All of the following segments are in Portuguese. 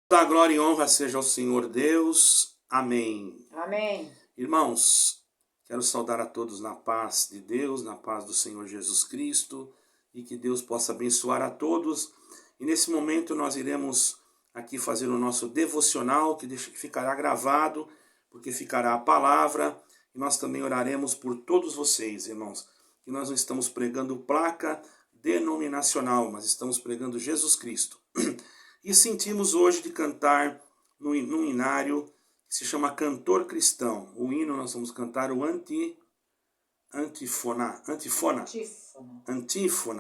Da glória e honra seja ao Senhor Deus. Amém. Amém. Irmãos, quero saudar a todos na paz de Deus, na paz do Senhor Jesus Cristo, e que Deus possa abençoar a todos. E nesse momento nós iremos aqui fazer o nosso devocional, que ficará gravado, porque ficará a palavra, e nós também oraremos por todos vocês, irmãos. E nós não estamos pregando placa denominacional, mas estamos pregando Jesus Cristo. E sentimos hoje de cantar num hinário que se chama Cantor Cristão. O hino nós vamos cantar o antífona.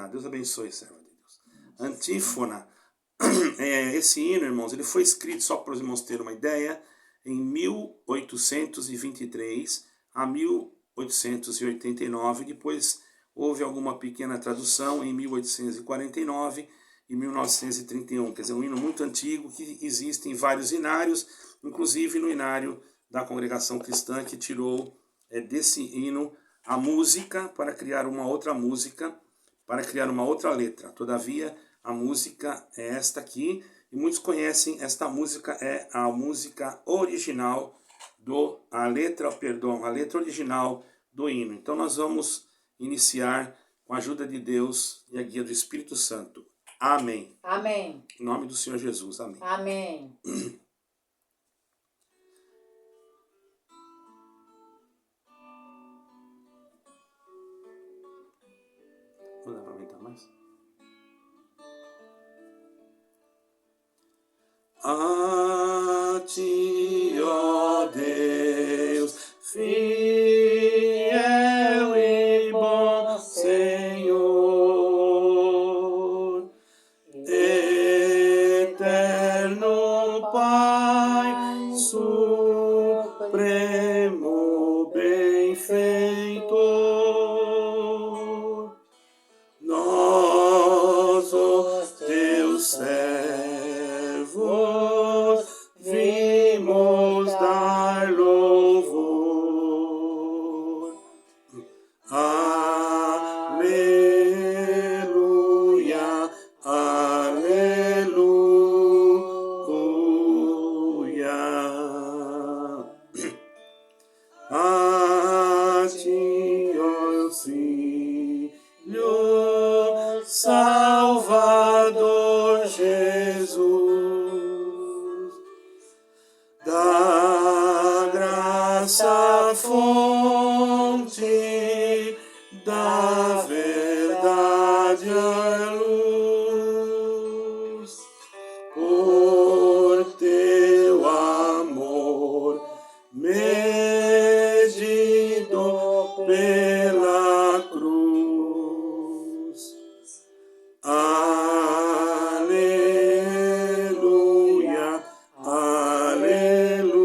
Deus abençoe, serva de Deus. Antífona. Esse hino, irmãos, ele foi escrito, só para os irmãos terem uma ideia, em 1823 a 1889. Depois houve alguma pequena tradução em 1849 e 1931, quer dizer, um hino muito antigo que existe em vários hinários, inclusive no hinário da Congregação Cristã, que tirou desse hino a música para criar uma outra música, para criar uma outra letra. Todavia, a música é esta aqui, e muitos conhecem esta música, é a música original a letra original do hino. Então nós vamos iniciar com a ajuda de Deus e a guia do Espírito Santo. Amém. Amém. Em nome do Senhor Jesus. Amém. Amém. Não dá para aumentar mais? A ti, ó Deus, fiel e bom Senhor, eterno Pai, supremo benfeitor, nós, os teus servos, vimos dar louvor. Aleluia, aleluia. A ti, ó Filho, Salvador Jesus, da graça fonte, da verdade a luz, por teu amor medido pela cruz. Aleluia, aleluia.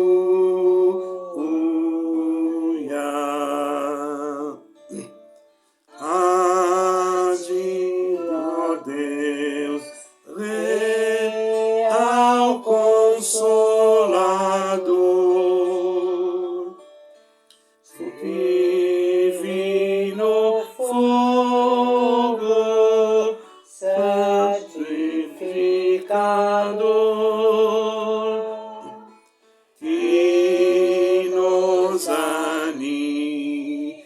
Age, ó Deus, real Consolador, divino fogo, santificador, que nos anima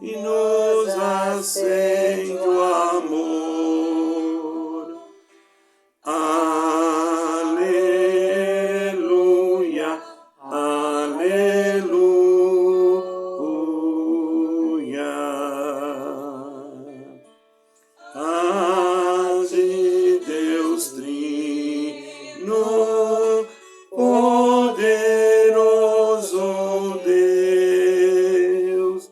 e nos acende o amor. Aleluia, aleluia. Age, Deus Trino, poderoso Deus,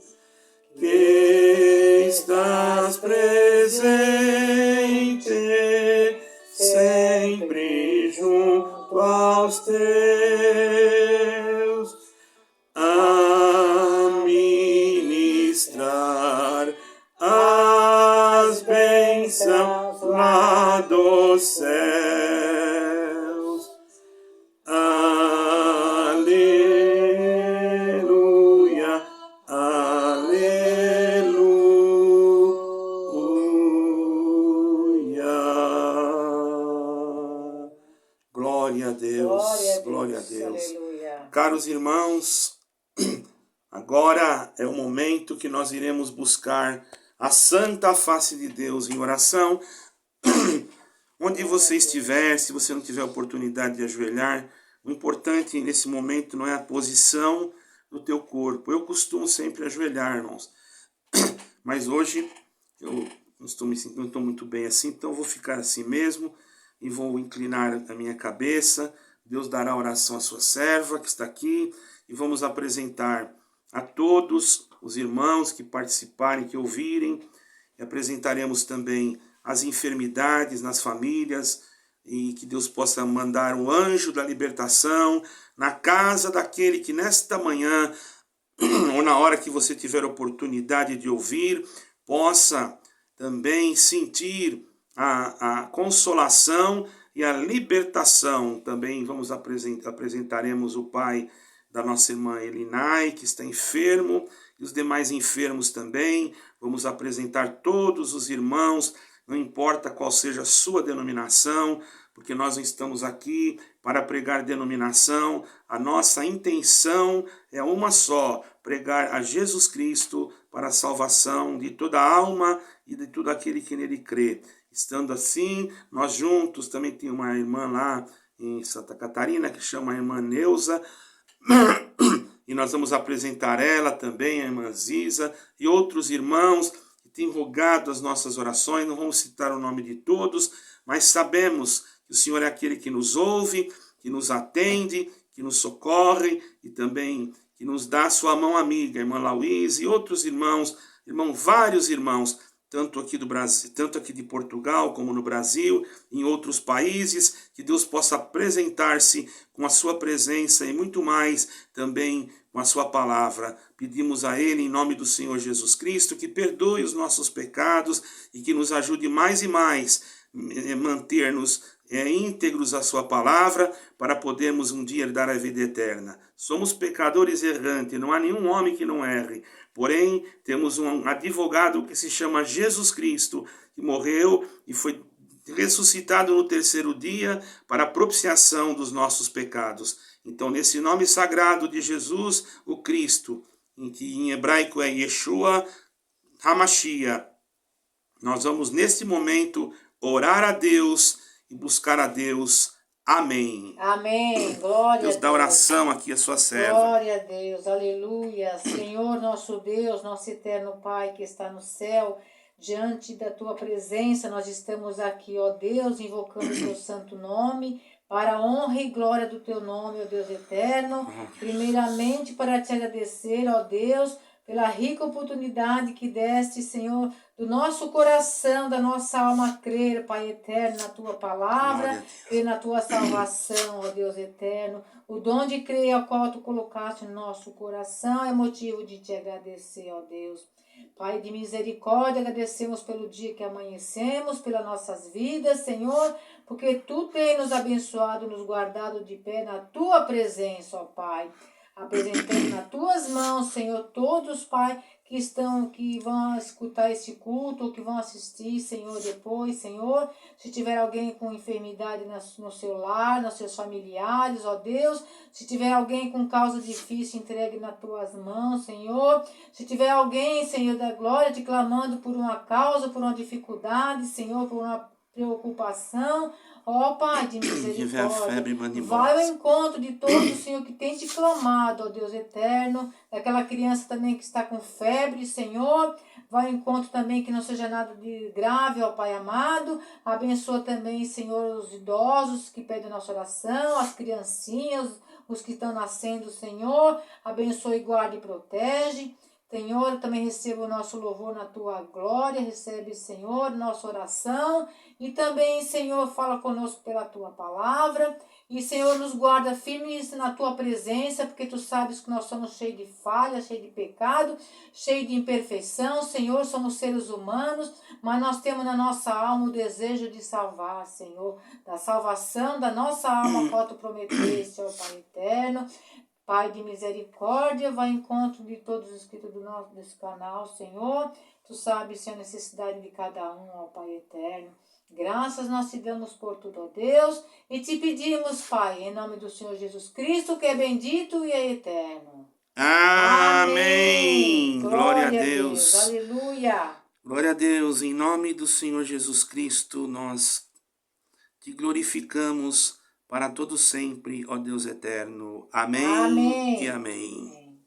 que estás presente sempre junto aos teus, a ministrar as bênçãos lá dos céus. Aleluia, aleluia. Glória a Deus, glória a Deus. Aleluia. Caros irmãos, agora é o momento que nós iremos buscar a santa face de Deus em oração. Onde você estiver, se você não tiver oportunidade de ajoelhar, o importante nesse momento não é a posição do teu corpo. Eu costumo sempre ajoelhar, irmãos. Mas hoje eu não estou muito bem assim, então eu vou ficar assim mesmo e vou inclinar a minha cabeça. Deus dará oração à sua serva que está aqui e vamos apresentar a todos os irmãos que participarem, que ouvirem, e apresentaremos também as enfermidades nas famílias, e que Deus possa mandar um anjo da libertação na casa daquele que nesta manhã, ou na hora que você tiver oportunidade de ouvir, possa também sentir a consolação e a libertação. Também apresentaremos o pai da nossa irmã Elinai, que está enfermo, e os demais enfermos também. Vamos apresentar todos os irmãos, não importa qual seja a sua denominação, porque nós não estamos aqui para pregar denominação. A nossa intenção é uma só: pregar a Jesus Cristo para a salvação de toda alma e de todo aquele que nele crê. Estando assim, nós juntos, também tem uma irmã lá em Santa Catarina que chama a irmã Neuza, e nós vamos apresentar ela também, a irmã Ziza, e outros irmãos que têm rogado as nossas orações. Não vamos citar o nome de todos, mas sabemos que o Senhor é aquele que nos ouve, que nos atende, que nos socorre e também que nos dá a sua mão amiga, a irmã Lauís e outros irmãos, vários irmãos, tanto aqui do Brasil, tanto aqui de Portugal como no Brasil, em outros países, que Deus possa apresentar-se com a sua presença e muito mais também com a sua palavra. Pedimos a Ele, em nome do Senhor Jesus Cristo, que perdoe os nossos pecados e que nos ajude mais e mais a manter-nos íntegros à sua palavra, para podermos um dia dar a vida eterna. Somos pecadores errantes, não há nenhum homem que não erre. Porém, temos um advogado que se chama Jesus Cristo, que morreu e foi ressuscitado no terceiro dia para a propiciação dos nossos pecados. Então, nesse nome sagrado de Jesus, o Cristo, que em hebraico é Yeshua HaMashiach, nós vamos neste momento orar a Deus e buscar a Deus. Amém. Amém. Glória Deus a Deus. dá oração aqui a sua serva. Glória a Deus. Aleluia. Senhor, nosso Deus, nosso eterno Pai que está no céu, diante da tua presença, nós estamos aqui, ó Deus, invocando o teu santo nome, para a honra e glória do teu nome, ó Deus eterno. Primeiramente, para te agradecer, ó Deus, pela rica oportunidade que deste, Senhor, do nosso coração, da nossa alma crer, Pai eterno, na tua palavra, crer na tua salvação, ó Deus eterno. O dom de crer ao qual tu colocaste no nosso coração é motivo de te agradecer, ó Deus. Pai de misericórdia, agradecemos pelo dia que amanhecemos, pelas nossas vidas, Senhor, porque tu tem nos abençoado, nos guardado de pé na tua presença, ó Pai. Apresentando nas tuas mãos, Senhor, todos, Pai, que vão escutar esse culto, ou que vão assistir, Senhor, depois, Senhor. Se tiver alguém com enfermidade no seu lar, nos seus familiares, ó Deus. Se tiver alguém com causa difícil, entregue nas tuas mãos, Senhor. Se tiver alguém, Senhor da glória, te clamando por uma causa, por uma dificuldade, Senhor, por uma preocupação, ó Pai de misericórdia, vai ao encontro de todos, Senhor, que tem te clamado, ó Deus eterno, daquela criança também que está com febre, Senhor, vai ao encontro também que não seja nada de grave, ó Pai amado, abençoa também, Senhor, os idosos que pedem nossa oração, as criancinhas, os que estão nascendo, Senhor, abençoe, guarde e protege. Senhor, eu também recebo o nosso louvor na tua glória, recebe, Senhor, nossa oração, e também, Senhor, fala conosco pela tua palavra, e, Senhor, nos guarda firmes na tua presença, porque tu sabes que nós somos cheios de falha, cheios de pecado, cheios de imperfeição, Senhor, somos seres humanos, mas nós temos na nossa alma o desejo de salvar, Senhor, da salvação da nossa alma, qual tu prometeste, ó Pai eterno. Pai de misericórdia, vai ao encontro de todos os inscritos desse canal, Senhor. Tu sabes, Senhor, a necessidade de cada um, ó Pai eterno. Graças nós te damos por tudo, ó Deus, e te pedimos, Pai, em nome do Senhor Jesus Cristo, que é bendito e é eterno. Amém. Glória a Deus. Aleluia. Glória a Deus. Em nome do Senhor Jesus Cristo, nós te glorificamos para todo sempre, ó Deus eterno. Amém, Amém. e amém.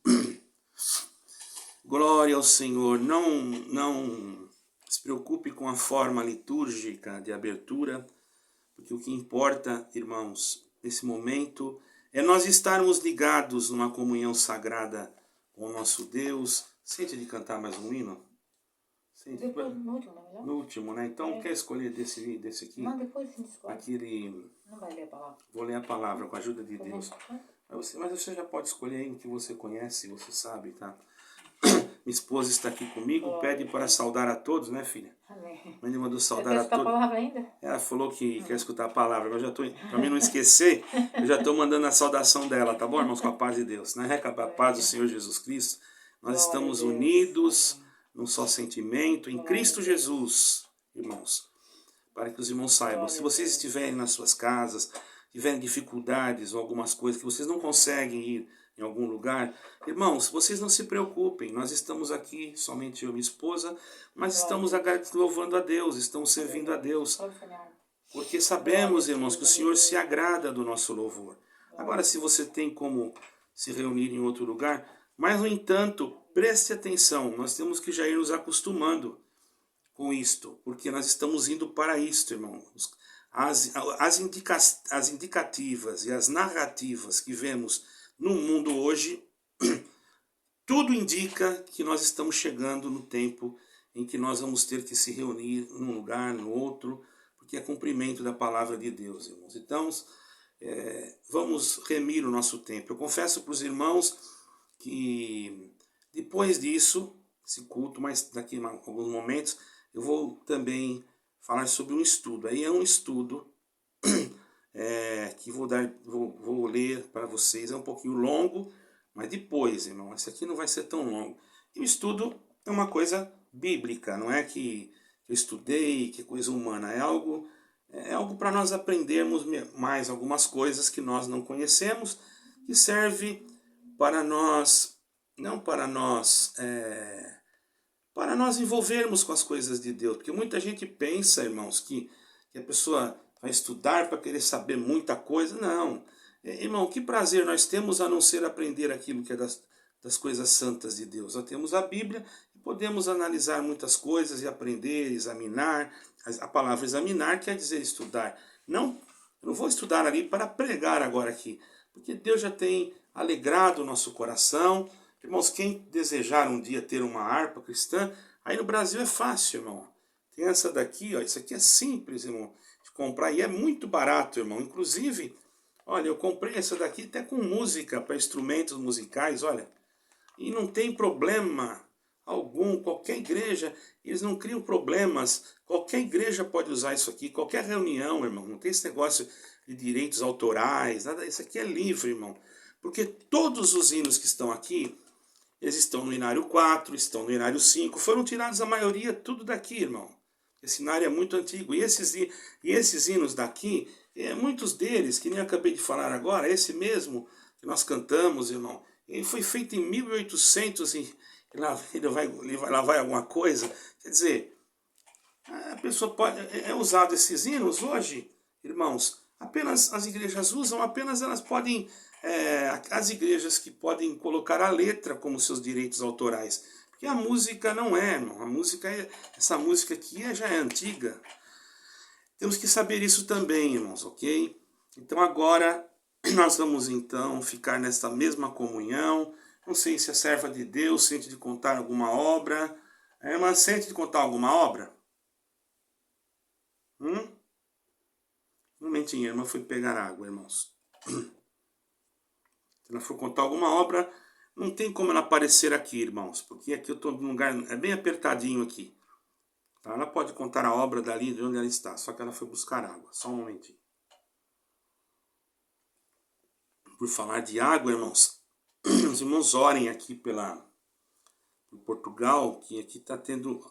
Glória ao Senhor. Não se preocupe com a forma litúrgica de abertura, porque o que importa, irmãos, nesse momento é nós estarmos ligados numa comunhão sagrada com o nosso Deus. Sente de cantar mais um hino? Sente. Depois, no último, não é melhor? No último, né? Então, quer escolher desse aqui? Não, depois a gente escolhe. Aquele... Não vai ler a palavra. Vou ler a palavra com a ajuda de Deus. Mas você já pode escolher um que você conhece, você sabe, tá? Minha esposa está aqui comigo, pede para saudar a todos, né, filha? Amém. Mãe mandou saudar Quer a escutar a todos. palavra ainda? Ela falou que quer escutar a palavra. Agora já tô, pra mim não esquecer, eu já estou mandando a saudação dela, tá bom, irmãos? Com a paz de Deus, né? Com a paz do Senhor Jesus Cristo. Nós estamos unidos num só sentimento em Cristo Jesus, irmãos. Para que os irmãos saibam, se vocês estiverem nas suas casas, tiverem dificuldades ou algumas coisas que vocês não conseguem ir em algum lugar, irmãos, vocês não se preocupem, nós estamos aqui, somente eu e minha esposa, mas estamos louvando a Deus, estamos servindo a Deus, porque sabemos, irmãos, que o Senhor se agrada do nosso louvor. Agora, se você tem como se reunir em outro lugar, mas, no entanto, preste atenção, nós temos que já ir nos acostumando com isto, porque nós estamos indo para isto, irmãos. As indicativas e as narrativas que vemos no mundo hoje, tudo indica que nós estamos chegando no tempo em que nós vamos ter que se reunir num lugar, no outro, porque é cumprimento da palavra de Deus, irmãos. Então, vamos remir o nosso tempo. Eu confesso para os irmãos que depois disso, esse culto, mas daqui a alguns momentos, eu vou também falar sobre um estudo. Aí é um estudo que vou ler para vocês. É um pouquinho longo, mas depois, irmão, esse aqui não vai ser tão longo. E o estudo é uma coisa bíblica, não é que eu estudei, que é coisa humana. É algo para nós aprendermos mais algumas coisas que nós não conhecemos, que serve para nós, não para nós... para nós envolvermos com as coisas de Deus. Porque muita gente pensa, irmãos, que a pessoa vai estudar para querer saber muita coisa. Não. Irmão, que prazer nós temos a não ser aprender aquilo que é das coisas santas de Deus. Nós temos a Bíblia e podemos analisar muitas coisas e aprender, examinar. A palavra examinar quer dizer estudar. Não, eu não vou estudar ali para pregar agora aqui, porque Deus já tem alegrado o nosso coração. Irmãos, quem desejar um dia ter uma harpa cristã, aí no Brasil é fácil, irmão. Tem essa daqui, ó, isso aqui é simples, irmão, de comprar e é muito barato, irmão. Inclusive, olha, eu comprei essa daqui até com música, para instrumentos musicais, olha. E não tem problema algum, qualquer igreja, eles não criam problemas. Qualquer igreja pode usar isso aqui, qualquer reunião, irmão. Não tem esse negócio de direitos autorais, nada. Isso aqui é livre, irmão. Porque todos os hinos que estão aqui, eles estão no Inário 4, estão no Inário 5, foram tirados a maioria tudo daqui, irmão. Esse Inário é muito antigo. E esses hinos daqui, muitos deles, que nem eu acabei de falar agora, esse mesmo que nós cantamos, irmão, ele foi feito em 1800 e lá vai alguma coisa. Quer dizer, a pessoa pode... É usado esses hinos hoje, irmãos, apenas as igrejas usam, apenas elas podem... as igrejas que podem colocar a letra como seus direitos autorais. Porque a música não é, irmão. Essa música aqui já é antiga. Temos que saber isso também, irmãos, ok? Então agora nós vamos então ficar nessa mesma comunhão. Não sei se a serva de Deus sente de contar alguma obra. A irmã sente de contar alguma obra? Um momentinho, a irmã foi pegar água, irmãos. Se ela for contar alguma obra, não tem como ela aparecer aqui, irmãos, porque aqui eu estou num lugar, é bem apertadinho aqui. Tá? Ela pode contar a obra dali de onde ela está, só que ela foi buscar água. Só um momentinho. Por falar de água, irmãos, os irmãos orem aqui por Portugal, que aqui está tendo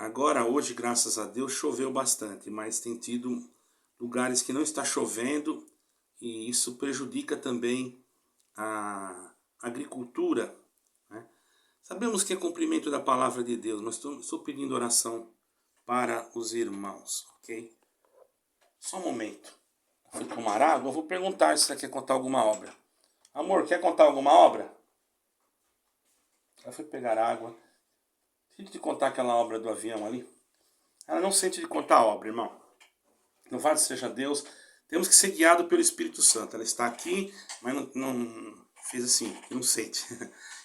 Agora, hoje, graças a Deus, choveu bastante, mas tem tido lugares que não está chovendo e isso prejudica também a agricultura, né? Sabemos que é cumprimento da palavra de Deus, mas estou pedindo oração para os irmãos, ok? Só um momento. Fui tomar água, eu vou perguntar se você quer contar alguma obra. Amor, quer contar alguma obra? Ela foi pegar água. Sente de contar aquela obra do avião ali? Ela não sente de contar a obra, irmão. Louvado seja Deus. Temos que ser guiados pelo Espírito Santo. Ela está aqui, mas não fez assim, não sente.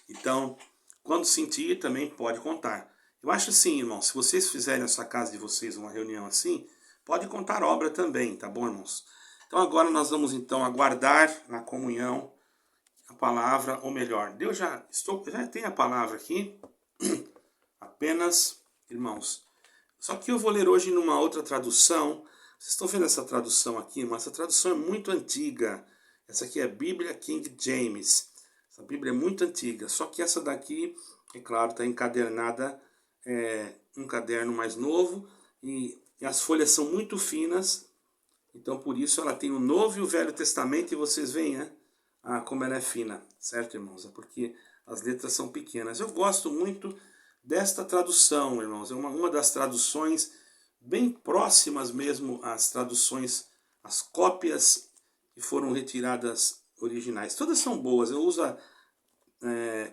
Então, quando sentir, também pode contar. Eu acho assim, irmão, se vocês fizerem na sua casa de vocês uma reunião assim, pode contar obra também, tá bom, irmãos? Então agora nós vamos então aguardar na comunhão a palavra, ou melhor, Deus já tem a palavra aqui, apenas, irmãos. Só que eu vou ler hoje numa outra tradução. Vocês estão vendo essa tradução aqui, mas essa tradução é muito antiga. Essa aqui é a Bíblia King James. Essa Bíblia é muito antiga, só que essa daqui, é claro, está encadernada, um caderno mais novo, e as folhas são muito finas, então por isso ela tem o Novo e o Velho Testamento, e vocês veem, né? Como ela é fina, certo, irmãos? É porque as letras são pequenas. Eu gosto muito desta tradução, irmãos. É uma das traduções bem próximas mesmo às traduções, as cópias que foram retiradas originais. Todas são boas. Eu uso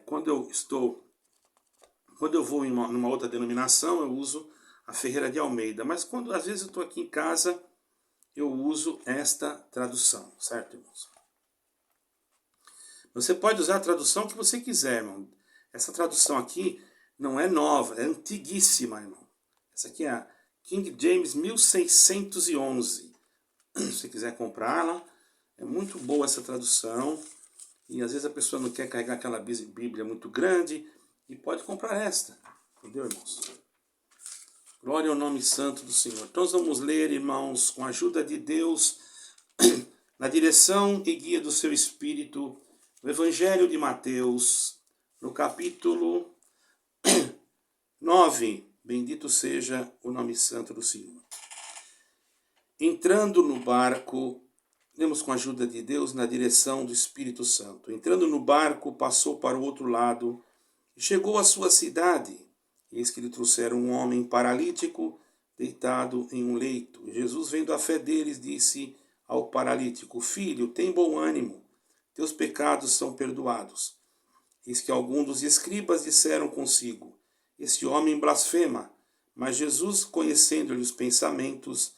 quando eu vou numa outra denominação, eu uso a Ferreira de Almeida. Mas quando às vezes eu estou aqui em casa, eu uso esta tradução, certo, irmãos? Você pode usar a tradução que você quiser, irmão. Essa tradução aqui não é nova, é antiguíssima, irmão. Essa aqui é a King James 1611. Se você quiser comprá-la, é muito boa essa tradução. E às vezes a pessoa não quer carregar aquela Bíblia muito grande e pode comprar esta. Entendeu, irmãos? Glória ao nome santo do Senhor. Então nós vamos ler, irmãos, com a ajuda de Deus, na direção e guia do seu Espírito, o Evangelho de Mateus, no capítulo 9. Bendito seja o nome santo do Senhor. Entrando no barco, lemos com a ajuda de Deus na direção do Espírito Santo. Entrando no barco, passou para o outro lado e chegou à sua cidade. Eis que lhe trouxeram um homem paralítico, deitado em um leito. E Jesus, vendo a fé deles, disse ao paralítico: Filho, tem bom ânimo, teus pecados são perdoados. Eis que alguns dos escribas disseram consigo: Este homem blasfema. Mas Jesus, conhecendo-lhe os pensamentos,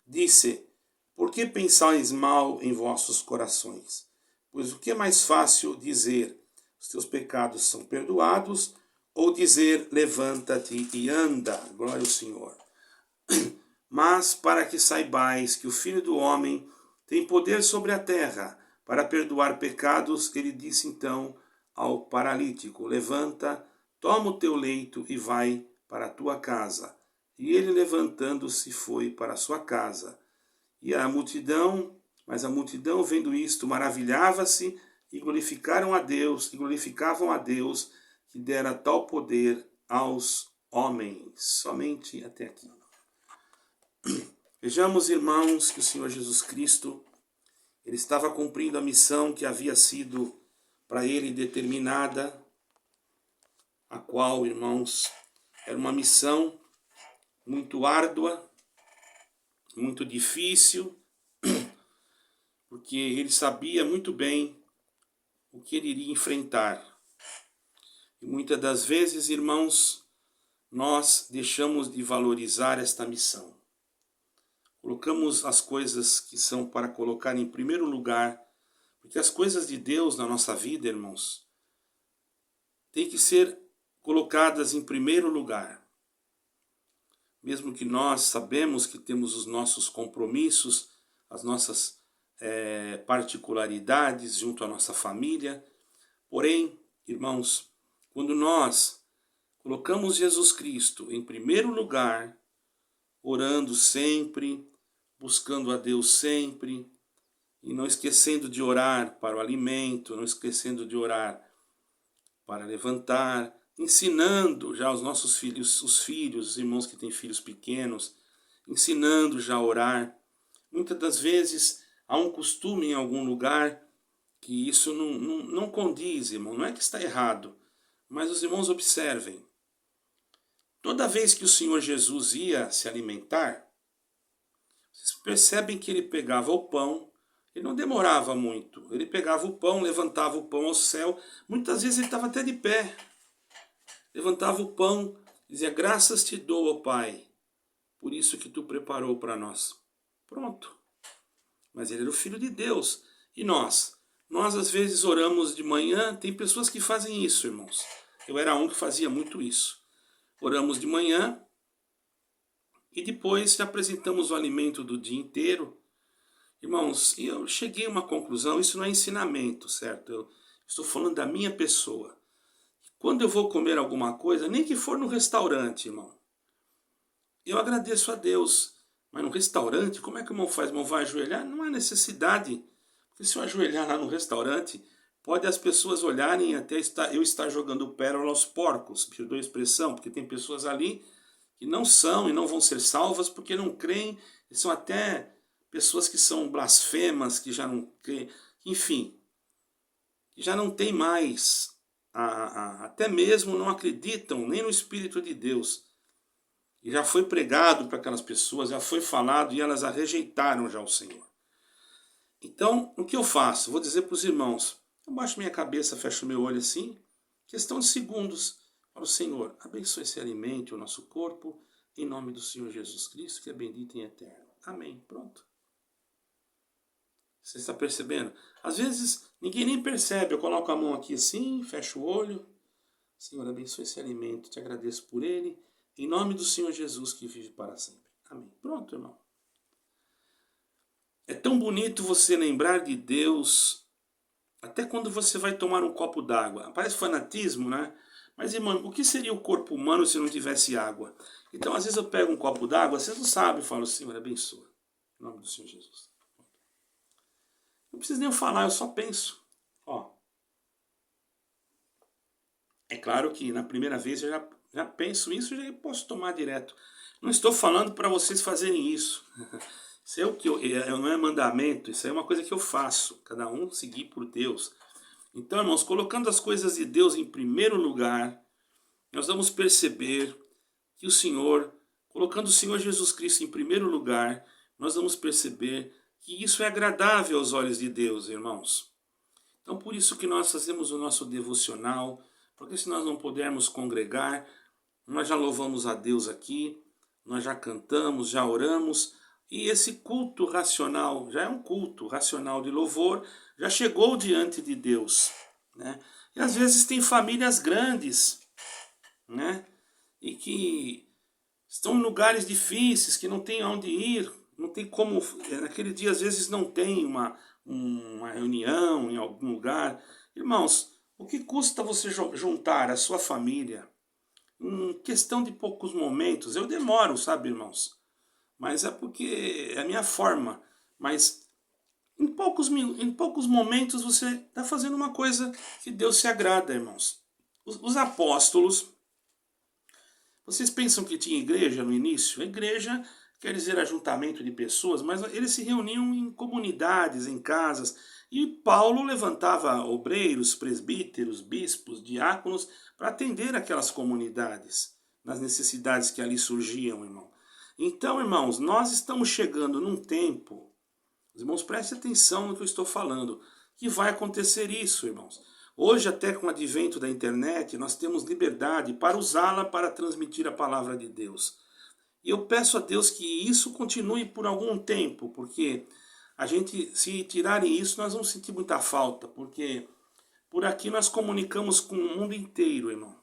disse: Por que pensais mal em vossos corações? Pois o que é mais fácil dizer: Os teus pecados são perdoados, ou dizer: Levanta-te e anda? Glória ao Senhor. Mas para que saibais que o Filho do Homem tem poder sobre a terra para perdoar pecados, ele disse então ao paralítico: Levanta, toma o teu leito e vai para a tua casa. E ele, levantando-se, foi para a sua casa. Mas a multidão, vendo isto, maravilhava-se e glorificavam a Deus, que dera tal poder aos homens. Somente até aqui. Vejamos, irmãos, que o Senhor Jesus Cristo, ele estava cumprindo a missão que havia sido para ele determinada, a qual, irmãos, era uma missão muito árdua, muito difícil, porque ele sabia muito bem o que ele iria enfrentar. E muitas das vezes, irmãos, nós deixamos de valorizar esta missão. Colocamos as coisas que são para colocar em primeiro lugar, porque as coisas de Deus na nossa vida, irmãos, têm que ser colocadas em primeiro lugar. Mesmo que nós sabemos que temos os nossos compromissos, as nossas particularidades junto à nossa família, porém, irmãos, quando nós colocamos Jesus Cristo em primeiro lugar, orando sempre, buscando a Deus sempre, e não esquecendo de orar para o alimento, não esquecendo de orar para levantar, ensinando já os nossos filhos, os irmãos que têm filhos pequenos, ensinando já a orar. Muitas das vezes há um costume em algum lugar que isso não condiz, irmão. Não é que está errado, mas os irmãos observem. Toda vez que o Senhor Jesus ia se alimentar, vocês percebem que ele pegava o pão, ele não demorava muito. Ele pegava o pão, levantava o pão ao céu. Muitas vezes ele estava até de pé. Levantava o pão, dizia: graças te dou, ó Pai, por isso que tu preparou para nós. Pronto. Mas ele era o Filho de Deus. E nós? Nós às vezes oramos de manhã. Tem pessoas que fazem isso, irmãos. Eu era um que fazia muito isso. Oramos de manhã e depois apresentamos o alimento do dia inteiro. Irmãos, eu cheguei a uma conclusão, isso não é ensinamento, certo? Eu estou falando da minha pessoa. Quando eu vou comer alguma coisa, nem que for no restaurante, irmão, eu agradeço a Deus. Mas no restaurante, como é que o irmão faz? O irmão vai ajoelhar? Não há necessidade. Porque se eu ajoelhar lá no restaurante, pode as pessoas olharem e até eu estar jogando pérola aos porcos, perdoa a expressão, porque tem pessoas ali que não são e não vão ser salvas porque não creem, e são até pessoas que são blasfemas, que já não creem, enfim, que já não tem mais, até mesmo não acreditam nem no Espírito de Deus. E já foi pregado para aquelas pessoas, já foi falado e elas a rejeitaram já o Senhor. Então, o que eu faço? Vou dizer para os irmãos, eu baixo minha cabeça, fecho meu olho assim, questão de segundos, falo: Senhor, abençoe esse alimento, o nosso corpo, em nome do Senhor Jesus Cristo, que é bendito e eterno. Amém. Pronto. Você está percebendo? Às vezes, ninguém nem percebe. Eu coloco a mão aqui assim, fecho o olho. Senhor, abençoe esse alimento, te agradeço por ele, em nome do Senhor Jesus, que vive para sempre. Amém. Pronto, irmão. É tão bonito você lembrar de Deus, até quando você vai tomar um copo d'água. Parece fanatismo, né? Mas, irmão, o que seria o corpo humano se não tivesse água? Então, às vezes eu pego um copo d'água, vocês não sabem, eu falo: Senhor, abençoa, em nome do Senhor Jesus. Não preciso nem falar, eu só penso. Ó. É claro que na primeira vez eu já penso isso e já posso tomar direto. Não estou falando para vocês fazerem isso. Isso é o que não é mandamento, isso é uma coisa que eu faço. Cada um seguir por Deus. Então, irmãos, colocando as coisas de Deus em primeiro lugar, nós vamos perceber que o Senhor, colocando o Senhor Jesus Cristo em primeiro lugar, nós vamos perceber que isso é agradável aos olhos de Deus, irmãos. Então, por isso que nós fazemos o nosso devocional, porque se nós não pudermos congregar, nós já louvamos a Deus aqui, nós já cantamos, já oramos, e esse culto racional, já é um culto racional de louvor, já chegou diante de Deus, né? E às vezes tem famílias grandes, né? E que estão em lugares difíceis, que não tem aonde ir, não tem como, naquele dia às vezes não tem uma reunião em algum lugar. Irmãos, o que custa você juntar a sua família em questão de poucos momentos? Eu demoro, sabe, irmãos? Mas é porque é a minha forma. Mas em poucos momentos você está fazendo uma coisa que Deus se agrada, irmãos. Os apóstolos, vocês pensam que tinha igreja no início? A igreja quer dizer ajuntamento de pessoas, mas eles se reuniam em comunidades, em casas. E Paulo levantava obreiros, presbíteros, bispos, diáconos para atender aquelas comunidades, nas necessidades que ali surgiam, irmão. Então, irmãos, nós estamos chegando num tempo, os irmãos prestem atenção no que eu estou falando, que vai acontecer isso, irmãos. Hoje, até com o advento da internet, nós temos liberdade para usá-la para transmitir a palavra de Deus. E eu peço a Deus que isso continue por algum tempo, porque a gente, se tirarem isso, nós vamos sentir muita falta, porque por aqui nós comunicamos com o mundo inteiro, irmão,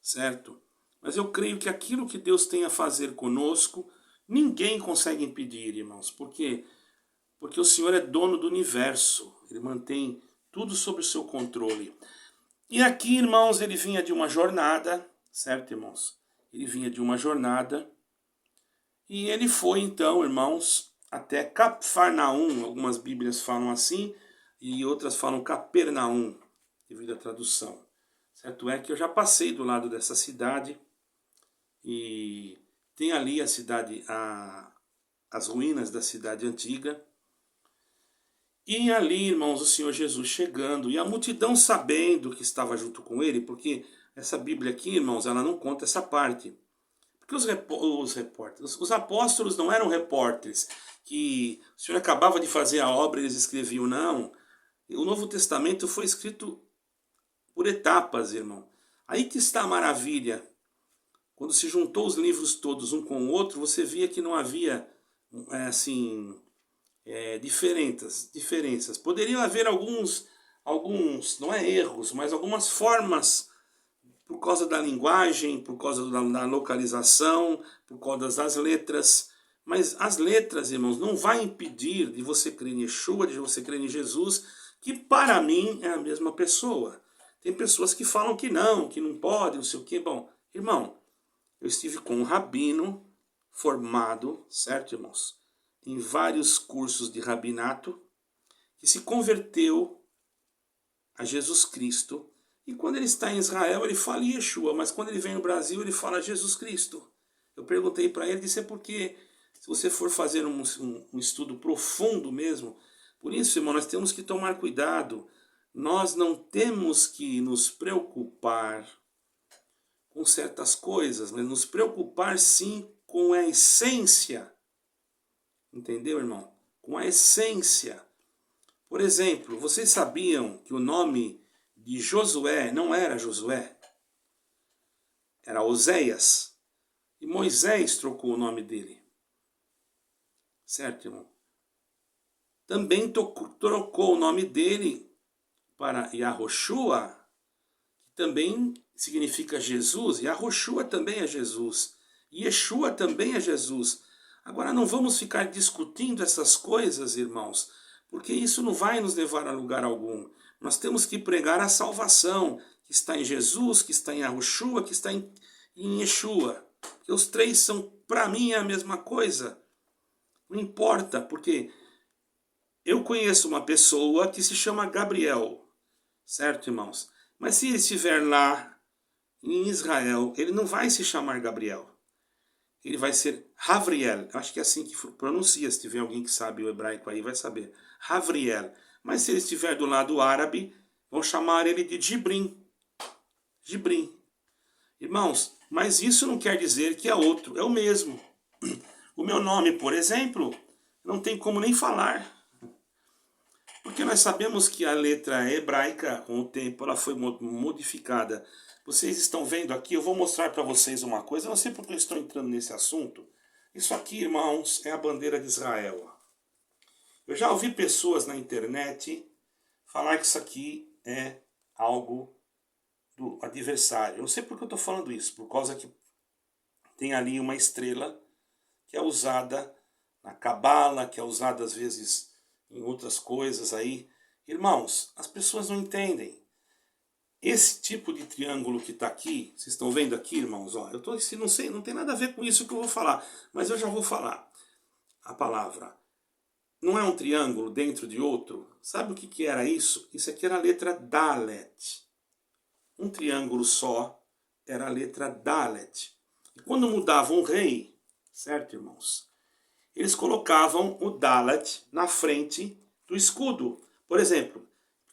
certo? Mas eu creio que aquilo que Deus tem a fazer conosco, ninguém consegue impedir, irmãos, porque o Senhor é dono do universo, Ele mantém tudo sob o seu controle. E aqui, irmãos, ele vinha de uma jornada, certo, irmãos? Ele vinha de uma jornada, e ele foi então, irmãos, até Cafarnaum. Algumas bíblias falam assim, e outras falam Capernaum, devido à tradução, Certo é que eu já passei do lado dessa cidade e tem ali a cidade, as ruínas da cidade antiga. E ali, irmãos, o Senhor Jesus chegando e a multidão sabendo que estava junto com ele, porque essa Bíblia aqui, irmãos, ela não conta essa parte. Porque os apóstolos não eram repórteres que o Senhor acabava de fazer a obra e eles escreviam, não. O Novo Testamento foi escrito por etapas, irmão. Aí que está a maravilha. Quando se juntou os livros todos um com o outro, você via que não havia assim diferenças. Poderiam haver alguns, não é erros, mas algumas formas por causa da linguagem, por causa da localização, por causa das letras. Mas as letras, irmãos, não vai impedir de você crer em Yeshua, de você crer em Jesus, que para mim é a mesma pessoa. Tem pessoas que falam que não pode, não sei o quê. Bom, irmão, eu estive com um rabino formado, certo, irmãos? Em vários cursos de rabinato, que se converteu a Jesus Cristo. E quando ele está em Israel, ele fala Yeshua, mas quando ele vem no Brasil, ele fala Jesus Cristo. Eu perguntei para ele, disse, é porque, se você for fazer um estudo profundo mesmo, por isso, irmão, nós temos que tomar cuidado. Nós não temos que nos preocupar com certas coisas, mas nos preocupar sim com a essência. Entendeu, irmão? Com a essência. Por exemplo, vocês sabiam que o nome de Josué não era Josué? Era Oséias. E Moisés trocou o nome dele. Certo, irmão? Também trocou o nome dele para Yahoshua, que também significa Jesus. Yahoshua também é Jesus. Yeshua também é Jesus. Agora não vamos ficar discutindo essas coisas, irmãos, porque isso não vai nos levar a lugar algum. Nós temos que pregar a salvação, que está em Jesus, que está em Yahushua, que está em Yeshua. Porque os três são, para mim, a mesma coisa. Não importa, porque eu conheço uma pessoa que se chama Gabriel, certo, irmãos? Mas se ele estiver lá em Israel, ele não vai se chamar Gabriel. Ele vai ser Havriel. Acho que é assim que pronuncia. Se tiver alguém que sabe o hebraico aí, vai saber. Havriel. Mas se ele estiver do lado árabe, vão chamar ele de Jibrim. Jibrim. Irmãos, mas isso não quer dizer que é outro. É o mesmo. O meu nome, por exemplo, não tem como nem falar. Porque nós sabemos que a letra hebraica, com o tempo, ela foi modificada. Vocês estão vendo aqui, eu vou mostrar para vocês uma coisa, eu não sei porque eu estou entrando nesse assunto. Isso aqui, irmãos, é a bandeira de Israel. Eu já ouvi pessoas na internet falar que isso aqui é algo do adversário. Eu não sei porque eu estou falando isso, por causa que tem ali uma estrela que é usada na Cabala, que é usada às vezes em outras coisas aí. Irmãos, as pessoas não entendem. Esse tipo de triângulo que está aqui, vocês estão vendo aqui, irmãos? Ó, eu não sei, não tem nada a ver com isso que eu vou falar, mas eu já vou falar. A palavra não é um triângulo dentro de outro. Sabe o que era isso? Isso aqui era a letra Dalet. Um triângulo só era a letra Dalet. E quando mudava um rei, certo, irmãos? Eles colocavam o Dalet na frente do escudo. Por exemplo,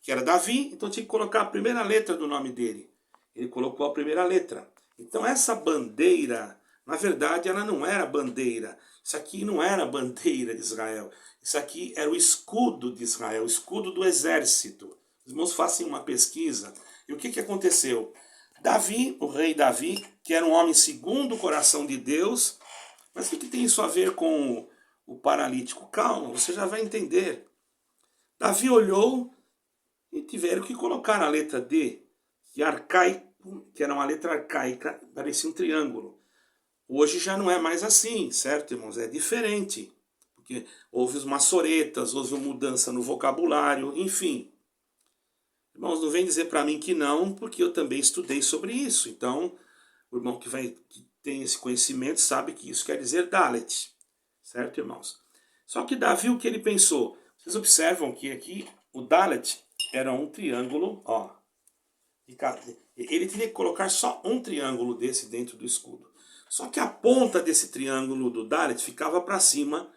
que era Davi, então tinha que colocar a primeira letra do nome dele. Ele colocou a primeira letra. Então essa bandeira, na verdade, ela não era bandeira. Isso aqui não era a bandeira de Israel. Isso aqui era o escudo de Israel, o escudo do exército. Os irmãos façam uma pesquisa. E o que aconteceu? Davi, o rei Davi, que era um homem segundo o coração de Deus. Mas o que tem isso a ver com o paralítico? Calma, você já vai entender. Davi olhou e tiveram que colocar a letra D, que arcaico, que era uma letra arcaica, parecia um triângulo. Hoje já não é mais assim, certo, irmãos? É diferente. Porque houve os maçoretas, houve uma mudança no vocabulário, enfim. Irmãos, não vem dizer para mim que não, porque eu também estudei sobre isso. Então, o irmão que tem esse conhecimento sabe que isso quer dizer Dalet. Certo, irmãos? Só que Davi, o que ele pensou? Vocês observam que aqui o Dalet era um triângulo, ó, Ele teria que colocar só um triângulo desse dentro do escudo. Só que a ponta desse triângulo do Dalet ficava para cima,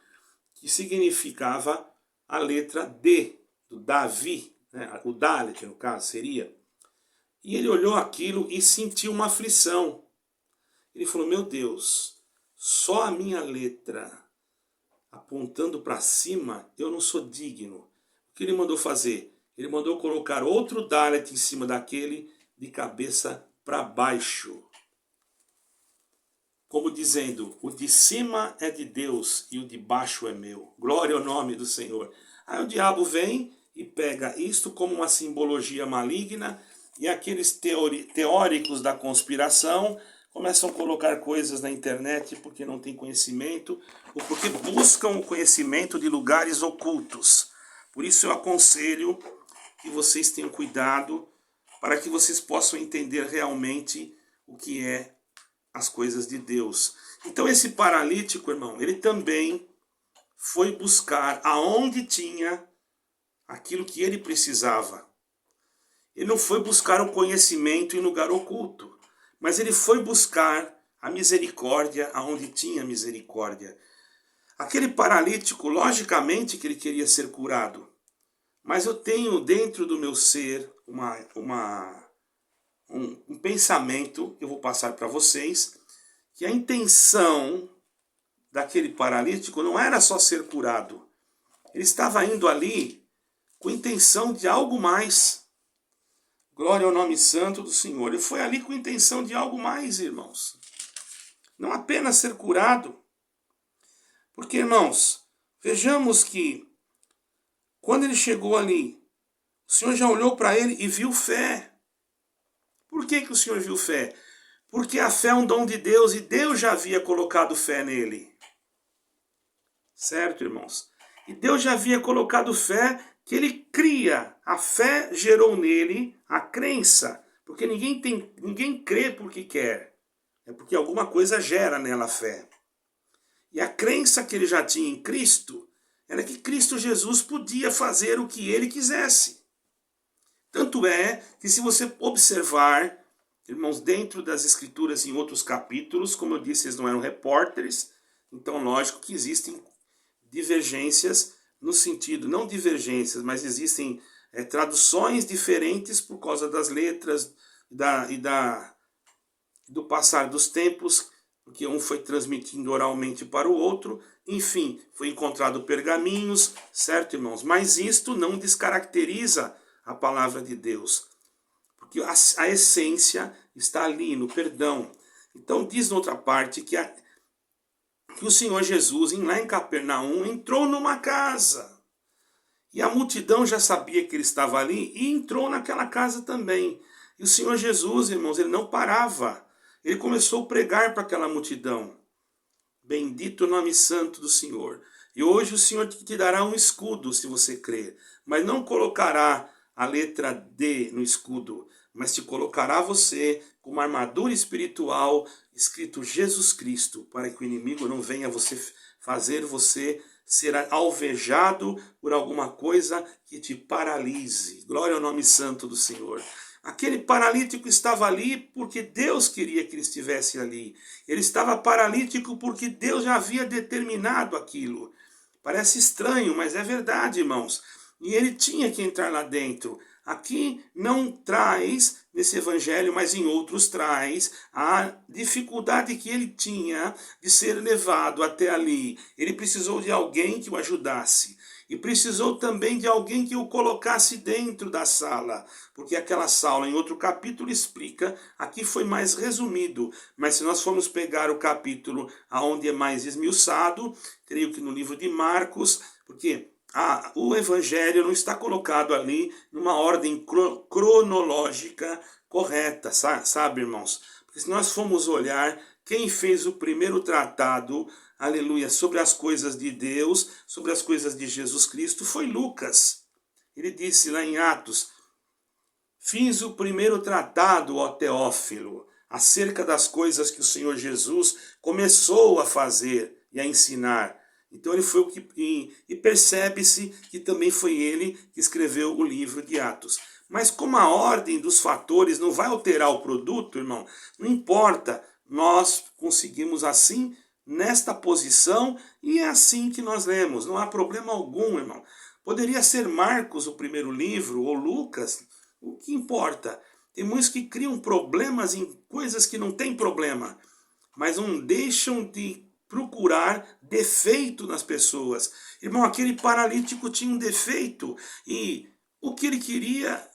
que significava a letra D, do Davi, né? O Dalet no caso seria. E ele olhou aquilo e sentiu uma aflição. Ele falou, meu Deus, só a minha letra apontando para cima, eu não sou digno. O que ele mandou fazer? Ele mandou colocar outro Dalet em cima daquele, de cabeça para baixo. Como dizendo, o de cima é de Deus e o de baixo é meu. Glória ao nome do Senhor. Aí o diabo vem e pega isto como uma simbologia maligna, e aqueles teóricos da conspiração começam a colocar coisas na internet porque não tem conhecimento, ou porque buscam o conhecimento de lugares ocultos. Por isso eu aconselho que vocês tenham cuidado para que vocês possam entender realmente o que é as coisas de Deus. Então esse paralítico, irmão, ele também foi buscar aonde tinha aquilo que ele precisava. Ele não foi buscar o conhecimento em lugar oculto, mas ele foi buscar a misericórdia aonde tinha misericórdia. Aquele paralítico, logicamente que ele queria ser curado, mas eu tenho dentro do meu ser um pensamento que eu vou passar para vocês, que a intenção daquele paralítico não era só ser curado. Ele estava indo ali com intenção de algo mais. Glória ao nome santo do Senhor. Ele foi ali com intenção de algo mais, irmãos. Não apenas ser curado. Porque, irmãos, vejamos que quando ele chegou ali, o Senhor já olhou para ele e viu fé. Por que o Senhor viu fé? Porque a fé é um dom de Deus e Deus já havia colocado fé nele. Certo, irmãos? E Deus já havia colocado fé que ele cria. A fé gerou nele a crença. Porque ninguém crê porque quer. É porque alguma coisa gera nela a fé. E a crença que ele já tinha em Cristo era que Cristo Jesus podia fazer o que ele quisesse. Tanto é que se você observar, irmãos, dentro das Escrituras em outros capítulos, como eu disse, eles não eram repórteres, então lógico que existem divergências no sentido, não divergências, mas existem traduções diferentes por causa das letras do passar dos tempos, porque um foi transmitindo oralmente para o outro, enfim, foi encontrado pergaminhos, certo, irmãos? Mas isto não descaracteriza a palavra de Deus, porque a essência está ali no perdão. Então diz noutra parte que o Senhor Jesus, lá em Capernaum, entrou numa casa. E a multidão já sabia que ele estava ali e entrou naquela casa também. E o Senhor Jesus, irmãos, ele não parava. Ele começou a pregar para aquela multidão. Bendito o nome santo do Senhor. E hoje o Senhor te dará um escudo, se você crer. Mas não colocará a letra D no escudo, mas te colocará você com uma armadura espiritual escrito Jesus Cristo, para que o inimigo não venha fazer você ser alvejado por alguma coisa que te paralise. Glória ao nome santo do Senhor. Aquele paralítico estava ali porque Deus queria que ele estivesse ali. Ele estava paralítico porque Deus já havia determinado aquilo. Parece estranho, mas é verdade, irmãos. E ele tinha que entrar lá dentro. Aqui não traz, nesse evangelho, mas em outros traz, a dificuldade que ele tinha de ser levado até ali. Ele precisou de alguém que o ajudasse. E precisou também de alguém que o colocasse dentro da sala. Porque aquela sala, em outro capítulo, explica. Aqui foi mais resumido. Mas se nós formos pegar o capítulo onde é mais esmiuçado, creio que no livro de Marcos, porque o evangelho não está colocado ali numa ordem cronológica correta, sabe, irmãos? Porque se nós formos olhar, quem fez o primeiro tratado, aleluia, sobre as coisas de Deus, sobre as coisas de Jesus Cristo, foi Lucas. Ele disse lá em Atos: fiz o primeiro tratado, ó Teófilo, acerca das coisas que o Senhor Jesus começou a fazer e a ensinar. Então ele foi o que, e percebe-se que também foi ele que escreveu o livro de Atos. Mas como a ordem dos fatores não vai alterar o produto, irmão, não importa, nós conseguimos assim, nesta posição, e é assim que nós lemos, não há problema algum, irmão. Poderia ser Marcos o primeiro livro, ou Lucas, o que importa? Tem muitos que criam problemas em coisas que não tem problema, mas não deixam de procurar defeito nas pessoas. Irmão, aquele paralítico tinha um defeito, e o que ele queria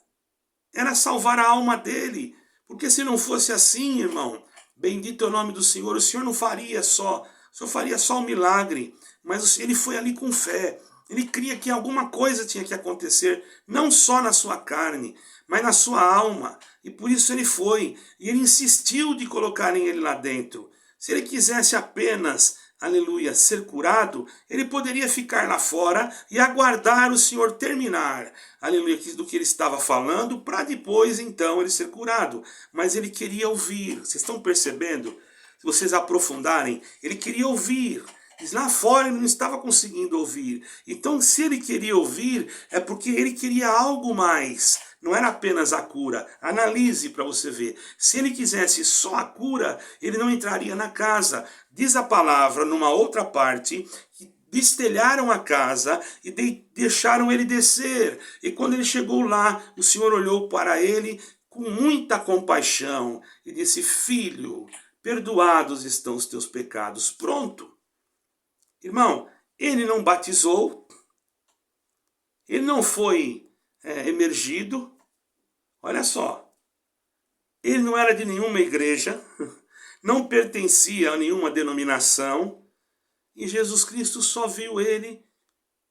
era salvar a alma dele, porque se não fosse assim, irmão, bendito é o nome do Senhor, o Senhor não faria só, o Senhor faria só um milagre, mas ele foi ali com fé, ele cria que alguma coisa tinha que acontecer, não só na sua carne, mas na sua alma, e por isso ele foi, e ele insistiu de colocarem ele lá dentro. Se ele quisesse apenas, aleluia, ser curado, ele poderia ficar lá fora e aguardar o Senhor terminar, aleluia, do que ele estava falando, para depois então ele ser curado. Mas ele queria ouvir, vocês estão percebendo? Se vocês aprofundarem, ele queria ouvir. Lá fora ele não estava conseguindo ouvir. Então, se ele queria ouvir, é porque ele queria algo mais. Não era apenas a cura. Analise para você ver. Se ele quisesse só a cura, ele não entraria na casa. Diz a palavra, numa outra parte, que destelharam a casa e deixaram ele descer. E quando ele chegou lá, o Senhor olhou para ele com muita compaixão e disse: filho, perdoados estão os teus pecados. Pronto. Irmão, ele não batizou, ele não foi emergido, olha só, ele não era de nenhuma igreja, não pertencia a nenhuma denominação, e Jesus Cristo só viu ele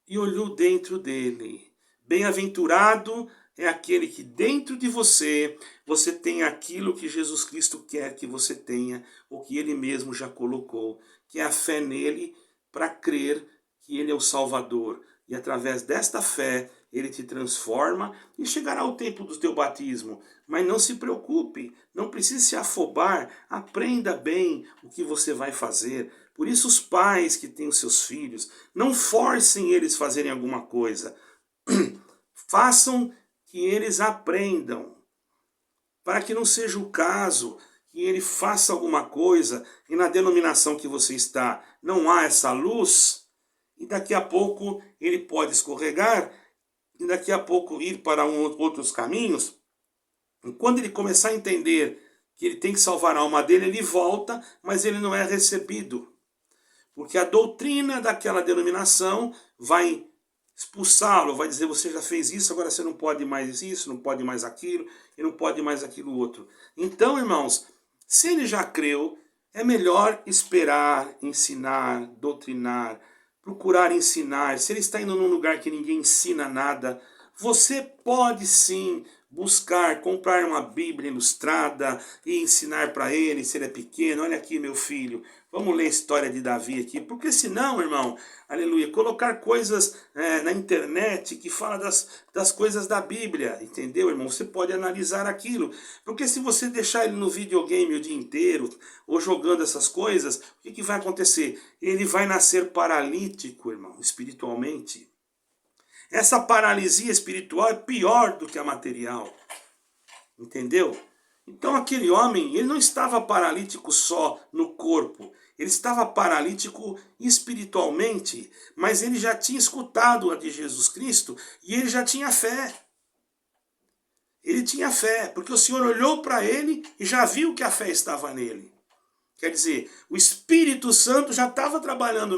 e olhou dentro dele. Bem-aventurado é aquele que dentro de você, você tem aquilo que Jesus Cristo quer que você tenha, ou que ele mesmo já colocou, que é a fé nele, para crer que ele é o Salvador. E através desta fé, ele te transforma e chegará o tempo do teu batismo. Mas não se preocupe, não precise se afobar, aprenda bem o que você vai fazer. Por isso os pais que têm os seus filhos, não forcem eles a fazerem alguma coisa. Façam que eles aprendam, para que não seja o caso que ele faça alguma coisa e na denominação que você está não há essa luz, e daqui a pouco ele pode escorregar, e daqui a pouco ir para outros caminhos. E quando ele começar a entender que ele tem que salvar a alma dele, ele volta, mas ele não é recebido. Porque a doutrina daquela denominação vai expulsá-lo, vai dizer: você já fez isso, agora você não pode mais isso, não pode mais aquilo, e não pode mais aquilo outro. Então, irmãos, se ele já creu, é melhor esperar, ensinar, doutrinar, procurar ensinar. Se ele está indo num lugar que ninguém ensina nada, você pode sim buscar, comprar uma Bíblia ilustrada e ensinar para ele, se ele é pequeno. Olha aqui, meu filho, vamos ler a história de Davi aqui, porque senão, irmão, aleluia, colocar coisas na internet que fala das coisas da Bíblia, entendeu, irmão? Você pode analisar aquilo, porque se você deixar ele no videogame o dia inteiro, ou jogando essas coisas, o que vai acontecer? Ele vai nascer paralítico, irmão, espiritualmente. Essa paralisia espiritual é pior do que a material, entendeu? Então aquele homem, ele não estava paralítico só no corpo, ele estava paralítico espiritualmente, mas ele já tinha escutado a de Jesus Cristo e ele já tinha fé. Ele tinha fé, porque o Senhor olhou para ele e já viu que a fé estava nele. Quer dizer, o Espírito Santo já estava trabalhando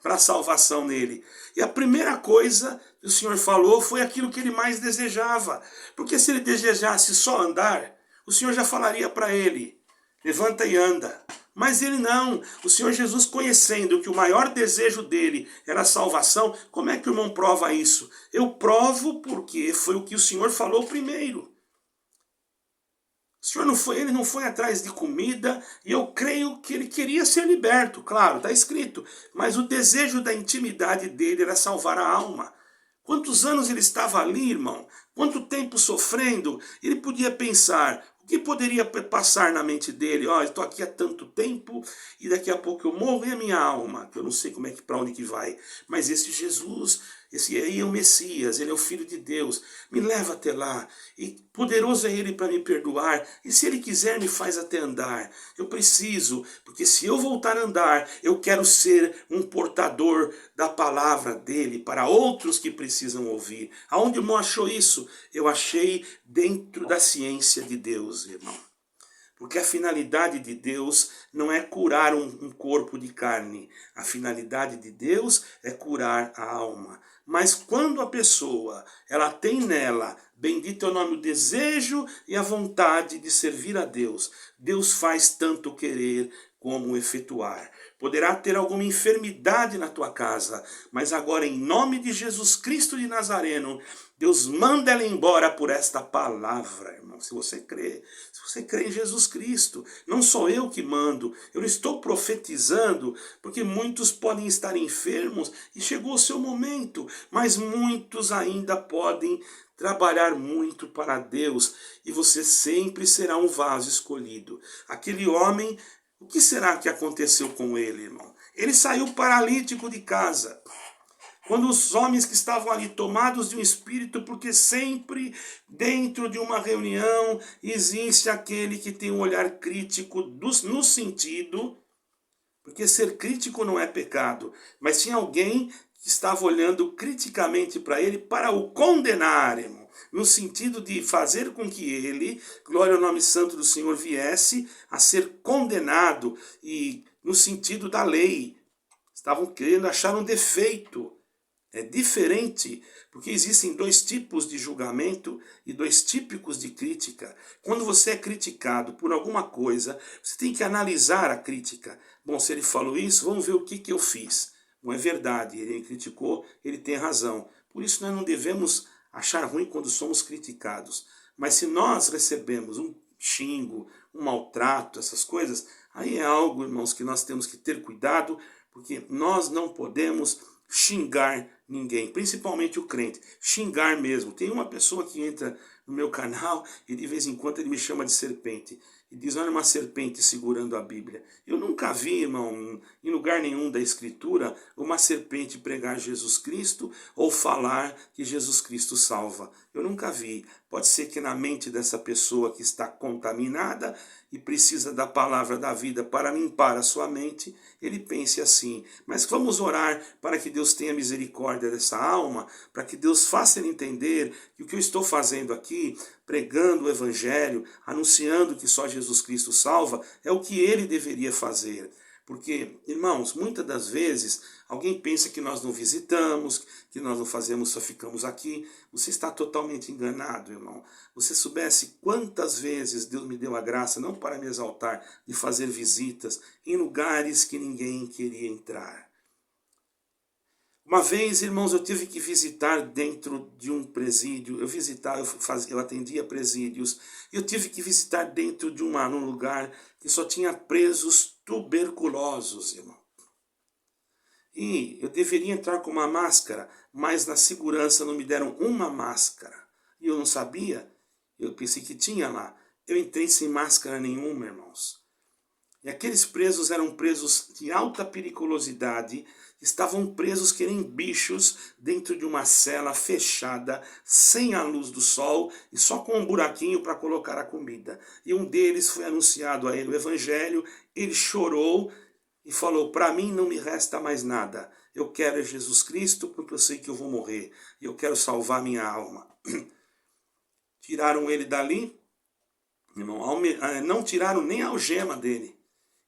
para a salvação nele. E a primeira coisa que o Senhor falou foi aquilo que ele mais desejava. Porque se ele desejasse só andar, o Senhor já falaria para ele: levanta e anda. Mas ele não. O Senhor Jesus, conhecendo que o maior desejo dele era a salvação, como é que o irmão prova isso? Eu provo porque foi o que o Senhor falou primeiro. O Senhor ele não foi atrás de comida, e eu creio que ele queria ser liberto, claro, está escrito. Mas o desejo da intimidade dele era salvar a alma. Quantos anos ele estava ali, irmão? Quanto tempo sofrendo? Ele podia pensar, o que poderia passar na mente dele? Ó, eu estou aqui há tanto tempo e daqui a pouco eu morro, e a minha alma? Que eu não sei para onde que vai. Mas esse Jesus, Esse aí é o Messias, ele é o Filho de Deus. Me leva até lá. E poderoso é ele para me perdoar. E se ele quiser, me faz até andar. Eu preciso, porque se eu voltar a andar, eu quero ser um portador da palavra dele para outros que precisam ouvir. Aonde eu achou isso? Eu achei dentro da ciência de Deus, irmão. Porque a finalidade de Deus não é curar um corpo de carne. A finalidade de Deus é curar a alma. Mas quando a pessoa, ela tem nela, bendito é o nome, o desejo e a vontade de servir a Deus, Deus faz tanto querer como efetuar. Poderá ter alguma enfermidade na tua casa, mas agora em nome de Jesus Cristo de Nazareno, Deus manda ela embora por esta palavra, irmão. Se você crê em Jesus Cristo, não sou eu que mando, eu estou profetizando, porque muitos podem estar enfermos e chegou o seu momento, mas muitos ainda podem trabalhar muito para Deus e você sempre será um vaso escolhido. Aquele homem, o que será que aconteceu com ele, irmão? Ele saiu paralítico de casa. Quando os homens que estavam ali tomados de um espírito, porque sempre dentro de uma reunião existe aquele que tem um olhar crítico no sentido, porque ser crítico não é pecado, mas tinha alguém que estava olhando criticamente para ele para o condenar, irmão, no sentido de fazer com que ele, glória ao nome santo do Senhor, viesse a ser condenado, e no sentido da lei, estavam querendo achar um defeito. É diferente, porque existem dois tipos de julgamento e dois tipos de crítica. Quando você é criticado por alguma coisa, você tem que analisar a crítica. Bom, se ele falou isso, vamos ver o que eu fiz. Bom, é verdade, ele criticou, ele tem razão. Por isso nós não devemos achar ruim quando somos criticados. Mas se nós recebemos um xingo, um maltrato, essas coisas, aí é algo, irmãos, que nós temos que ter cuidado, porque nós não podemos xingar ninguém, principalmente o crente, xingar mesmo. Tem uma pessoa que entra no meu canal e de vez em quando ele me chama de serpente e diz, olha uma serpente segurando a Bíblia. Eu nunca vi, irmão, em lugar nenhum da Escritura, uma serpente pregar Jesus Cristo ou falar que Jesus Cristo salva. Eu nunca vi. Pode ser que na mente dessa pessoa que está contaminada e precisa da palavra da vida para limpar a sua mente, ele pense assim. Mas vamos orar para que Deus tenha misericórdia dessa alma, para que Deus faça ele entender que o que eu estou fazendo aqui, pregando o Evangelho, anunciando que só Jesus Cristo salva, é o que ele deveria fazer. Porque, irmãos, muitas das vezes alguém pensa que nós não visitamos, que nós não fazemos, só ficamos aqui. Você está totalmente enganado, irmão. Você soubesse quantas vezes Deus me deu a graça, não para me exaltar, de fazer visitas em lugares que ninguém queria entrar. Uma vez, irmãos, eu tive que visitar dentro de um presídio. Eu atendia presídios. Eu tive que visitar dentro de num lugar que só tinha presos tuberculosos, irmão. E eu deveria entrar com uma máscara, mas na segurança não me deram uma máscara. E eu não sabia. Eu pensei que tinha lá. Eu entrei sem máscara nenhuma, irmãos. E aqueles presos eram presos de alta periculosidade, estavam presos que nem bichos dentro de uma cela fechada, sem a luz do sol e só com um buraquinho para colocar a comida. E um deles foi anunciado a ele o Evangelho, ele chorou e falou, para mim não me resta mais nada, eu quero Jesus Cristo porque eu sei que eu vou morrer, e eu quero salvar minha alma. Tiraram ele dali, irmão, não tiraram nem a algema dele.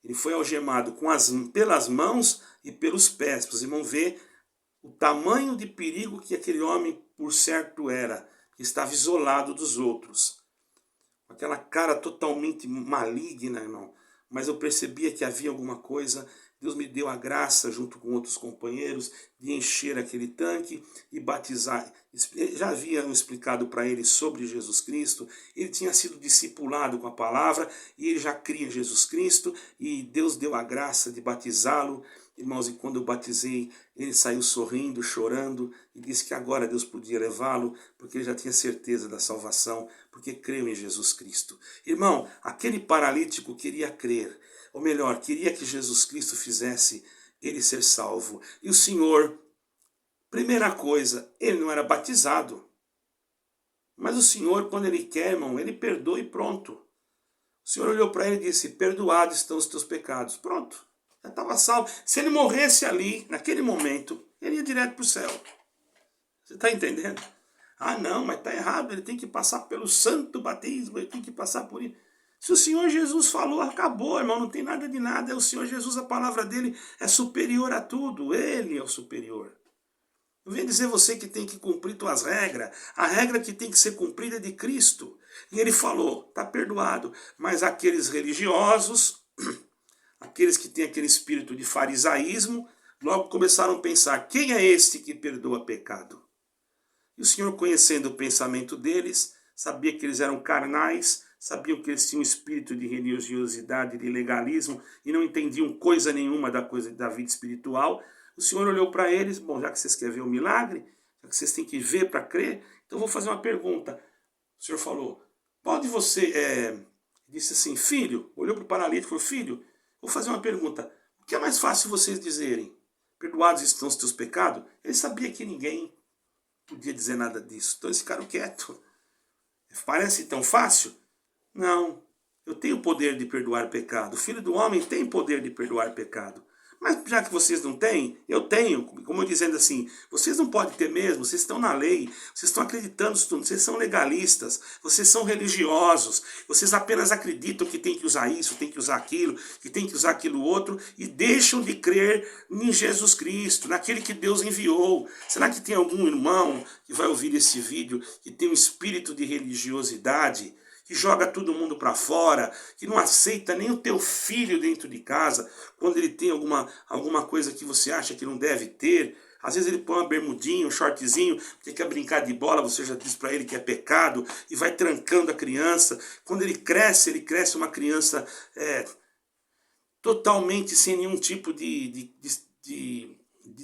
Ele foi algemado pelas mãos e pelos pés. Para os irmãos verem o tamanho de perigo que aquele homem, por certo, era. Que estava isolado dos outros. Aquela cara totalmente maligna, irmão. Mas eu percebia que havia alguma coisa. Deus me deu a graça, junto com outros companheiros, de encher aquele tanque e batizar. Já havia explicado para ele sobre Jesus Cristo. Ele tinha sido discipulado com a palavra e ele já cria em Jesus Cristo. E Deus deu a graça de batizá-lo. Irmãos, e quando eu batizei, ele saiu sorrindo, chorando, e disse que agora Deus podia levá-lo, porque ele já tinha certeza da salvação, porque creu em Jesus Cristo. Irmão, aquele paralítico queria crer, ou melhor, queria que Jesus Cristo fizesse ele ser salvo. E o Senhor Primeira coisa, ele não era batizado. Mas o Senhor, quando ele quer, irmão, ele perdoa e pronto. O Senhor olhou para ele e disse, perdoados estão os teus pecados. Pronto, já estava salvo. Se ele morresse ali, naquele momento, ele ia direto para o céu. Você está entendendo? Ah não, mas está errado, ele tem que passar pelo santo batismo, ele tem que passar por isso. Se o Senhor Jesus falou, acabou, irmão, não tem nada de nada. É o Senhor Jesus, a palavra dele é superior a tudo, ele é o superior. Não vem dizer você que tem que cumprir tuas regras. A regra que tem que ser cumprida é de Cristo. E ele falou, está perdoado. Mas aqueles religiosos, aqueles que têm aquele espírito de farisaísmo, logo começaram a pensar, quem é este que perdoa pecado? E o Senhor, conhecendo o pensamento deles, sabia que eles eram carnais, sabiam que eles tinham um espírito de religiosidade, de legalismo, e não entendiam coisa nenhuma da vida espiritual. O Senhor olhou para eles, bom, já que vocês querem ver o milagre, já que vocês têm que ver para crer, então eu vou fazer uma pergunta. O Senhor falou, pode você, disse assim, filho, olhou para o paralítico e falou, filho, vou fazer uma pergunta, o que é mais fácil vocês dizerem? Perdoados estão os teus pecados? Ele sabia que ninguém podia dizer nada disso, então eles ficaram quietos. Parece tão fácil? Não, eu tenho poder de perdoar pecado, o Filho do Homem tem poder de perdoar pecado. Mas já que vocês não têm, eu tenho, como eu dizendo assim, vocês não podem ter mesmo, vocês estão na lei, vocês estão acreditando, vocês são legalistas, vocês são religiosos, vocês apenas acreditam que tem que usar isso, tem que usar aquilo, que tem que usar aquilo outro, e deixam de crer em Jesus Cristo, naquele que Deus enviou. Será que tem algum irmão que vai ouvir esse vídeo que tem um espírito de religiosidade, que joga todo mundo para fora, que não aceita nem o teu filho dentro de casa, quando ele tem alguma coisa que você acha que não deve ter? Às vezes ele põe uma bermudinha, um shortzinho, porque quer brincar de bola, você já diz para ele que é pecado, e vai trancando a criança. Quando ele cresce uma criança totalmente sem nenhum tipo de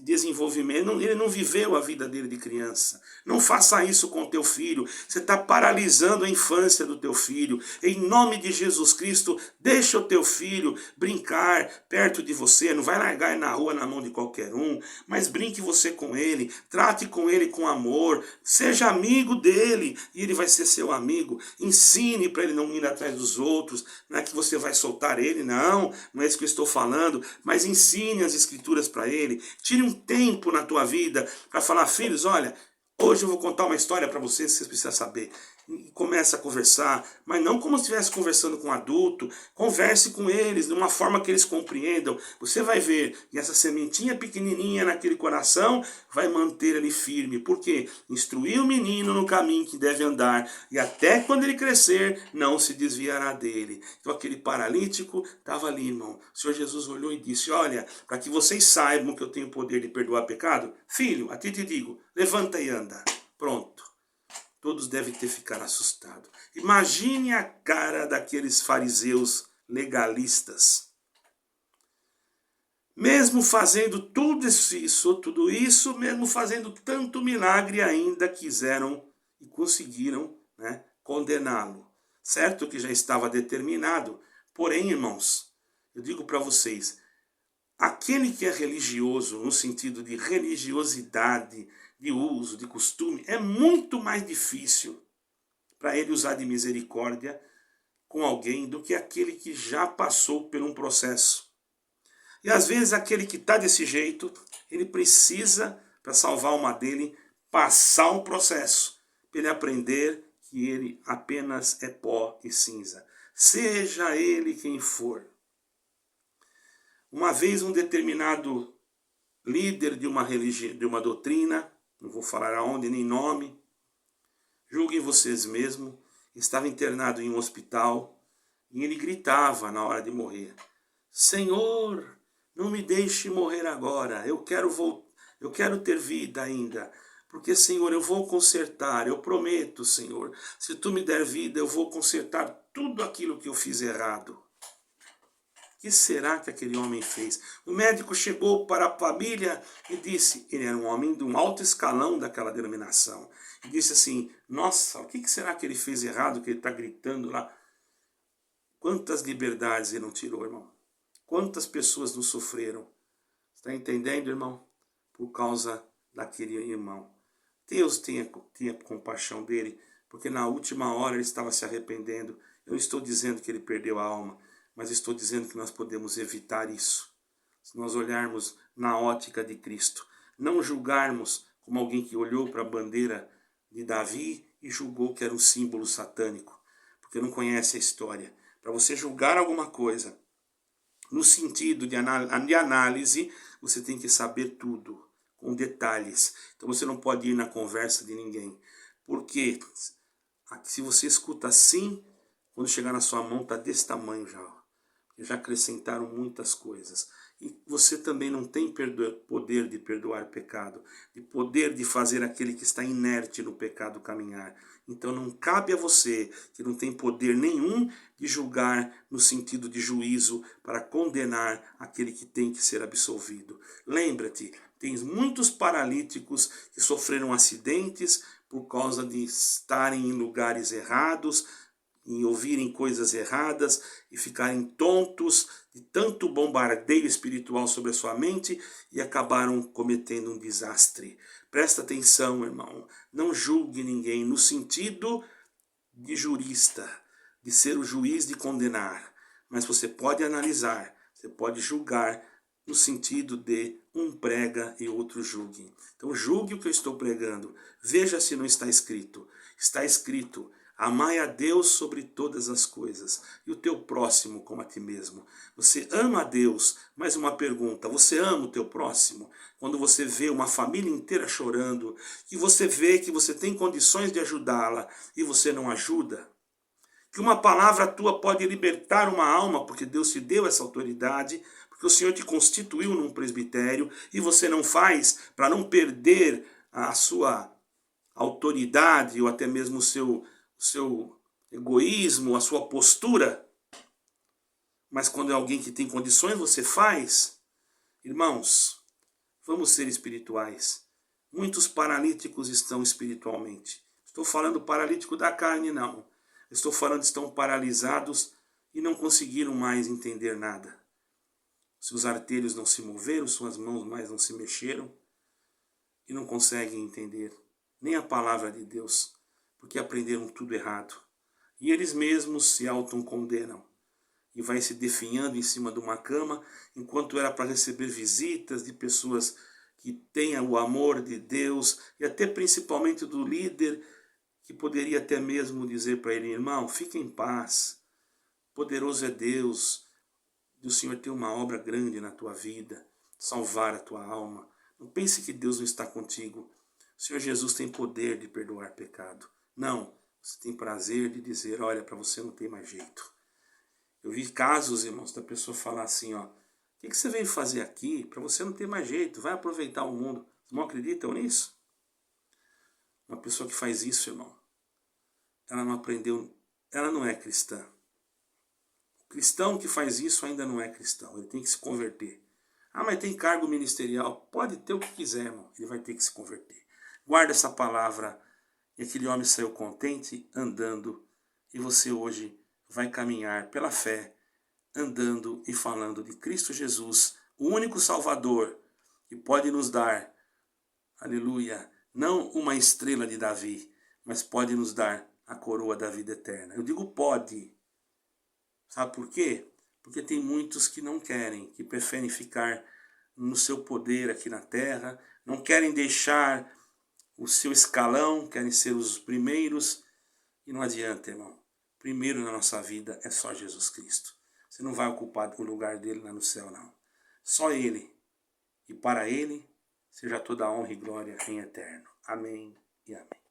desenvolvimento. Ele não viveu a vida dele de criança. Não faça isso com o teu filho. Você está paralisando a infância do teu filho. Em nome de Jesus Cristo, deixa o teu filho brincar perto de você. Não vai largar ele na rua na mão de qualquer um, mas brinque você com ele. Trate com ele com amor. Seja amigo dele e ele vai ser seu amigo. Ensine para ele não ir atrás dos outros. Não é que você vai soltar ele, não é isso que eu estou falando, mas ensine as escrituras para ele. Tire um tempo na tua vida para falar, filhos, olha, hoje eu vou contar uma história para vocês que vocês precisam saber. E começa a conversar, mas não como se estivesse conversando com um adulto. Converse com eles de uma forma que eles compreendam. Você vai ver, e essa sementinha pequenininha naquele coração vai manter ele firme. Por quê? Instruir o menino no caminho que deve andar, e até quando ele crescer, não se desviará dele. Então aquele paralítico estava ali, irmão. O Senhor Jesus olhou e disse, olha, para que vocês saibam que eu tenho o poder de perdoar pecado, filho, a ti te digo, levanta e anda. Pronto. Todos devem ter ficado assustados. Imagine a cara daqueles fariseus legalistas. Mesmo fazendo tudo isso, mesmo fazendo tanto milagre, ainda quiseram e conseguiram, condená-lo. Certo que já estava determinado, porém, irmãos, eu digo para vocês, aquele que é religioso, no sentido de religiosidade, de uso, de costume, é muito mais difícil para ele usar de misericórdia com alguém do que aquele que já passou por um processo. E às vezes aquele que está desse jeito, ele precisa, para salvar a alma dele, passar um processo, para ele aprender que ele apenas é pó e cinza. Seja ele quem for. Uma vez um determinado líder de uma religião, de uma doutrina, não vou falar aonde nem nome, julguem vocês mesmos, estava internado em um hospital e ele gritava na hora de morrer, Senhor, não me deixe morrer agora, eu quero ter vida ainda, porque Senhor, eu vou consertar, eu prometo Senhor, se tu me der vida eu vou consertar tudo aquilo que eu fiz errado. O que será que aquele homem fez? O médico chegou para a família e disse, ele era um homem de um alto escalão daquela denominação, e disse assim, nossa, o que será que ele fez errado, que ele está gritando lá? Quantas liberdades ele não tirou, irmão? Quantas pessoas não sofreram? Está entendendo, irmão? Por causa daquele irmão. Deus tenha compaixão dele, porque na última hora ele estava se arrependendo. Eu não estou dizendo que ele perdeu a alma, mas estou dizendo que nós podemos evitar isso. Se nós olharmos na ótica de Cristo, não julgarmos como alguém que olhou para a bandeira de Davi e julgou que era um símbolo satânico, porque não conhece a história. Para você julgar alguma coisa, no sentido de análise, você tem que saber tudo, com detalhes. Então você não pode ir na conversa de ninguém. Porque se você escuta assim, quando chegar na sua mão está desse tamanho já. Já acrescentaram muitas coisas. E você também não tem poder de perdoar pecado, de poder de fazer aquele que está inerte no pecado caminhar. Então não cabe a você, que não tem poder nenhum, de julgar no sentido de juízo para condenar aquele que tem que ser absolvido. Lembra-te, tem muitos paralíticos que sofreram acidentes por causa de estarem em lugares errados, em ouvirem coisas erradas e ficarem tontos de tanto bombardeio espiritual sobre a sua mente e acabaram cometendo um desastre. Presta atenção, irmão, não julgue ninguém no sentido de jurista, de ser o juiz de condenar, mas você pode analisar, você pode julgar no sentido de um prega e outro julgue. Então julgue o que eu estou pregando, veja se não está escrito. Está escrito: amai a Deus sobre todas as coisas e o teu próximo como a ti mesmo. Você ama a Deus, mais uma pergunta, você ama o teu próximo? Quando você vê uma família inteira chorando, e você vê que você tem condições de ajudá-la e você não ajuda, que uma palavra tua pode libertar uma alma, porque Deus te deu essa autoridade, porque o Senhor te constituiu num presbitério, e você não faz para não perder a sua autoridade ou até mesmo o seu egoísmo, a sua postura. Mas quando é alguém que tem condições, você faz. Irmãos, vamos ser espirituais. Muitos paralíticos estão espiritualmente. Estou falando paralítico da carne, não. Estou falando que estão paralisados e não conseguiram mais entender nada. Seus artelhos não se moveram, suas mãos mais não se mexeram e não conseguem entender nem a palavra de Deus, porque aprenderam tudo errado. E eles mesmos se autocondenam e vai se definhando em cima de uma cama, enquanto era para receber visitas de pessoas que tenham o amor de Deus e até principalmente do líder, que poderia até mesmo dizer para ele: irmão, fique em paz, poderoso é Deus, e o Senhor tem uma obra grande na tua vida, salvar a tua alma. Não pense que Deus não está contigo. O Senhor Jesus tem poder de perdoar pecado. Não, você tem prazer de dizer: olha, para você não tem mais jeito. Eu vi casos, irmãos, da pessoa falar assim: ó, o que você veio fazer aqui? Para você não ter mais jeito, vai aproveitar o mundo. Vocês não acreditam nisso? Uma pessoa que faz isso, irmão, ela não aprendeu, ela não é cristã. O cristão que faz isso ainda não é cristão, ele tem que se converter. Ah, mas tem cargo ministerial. Pode ter o que quiser, irmão, ele vai ter que se converter. Guarda essa palavra. E aquele homem saiu contente, andando, e você hoje vai caminhar pela fé, andando e falando de Cristo Jesus, o único Salvador, que pode nos dar, aleluia, não uma estrela de Davi, mas pode nos dar a coroa da vida eterna. Eu digo pode. Sabe por quê? Porque tem muitos que não querem, que preferem ficar no seu poder aqui na terra, não querem deixar o seu escalão, querem ser os primeiros, e não adianta, irmão. Primeiro na nossa vida é só Jesus Cristo. Você não vai ocupar o lugar dele lá no céu, não. Só ele. E para ele seja toda a honra e glória em eterno. Amém e amém.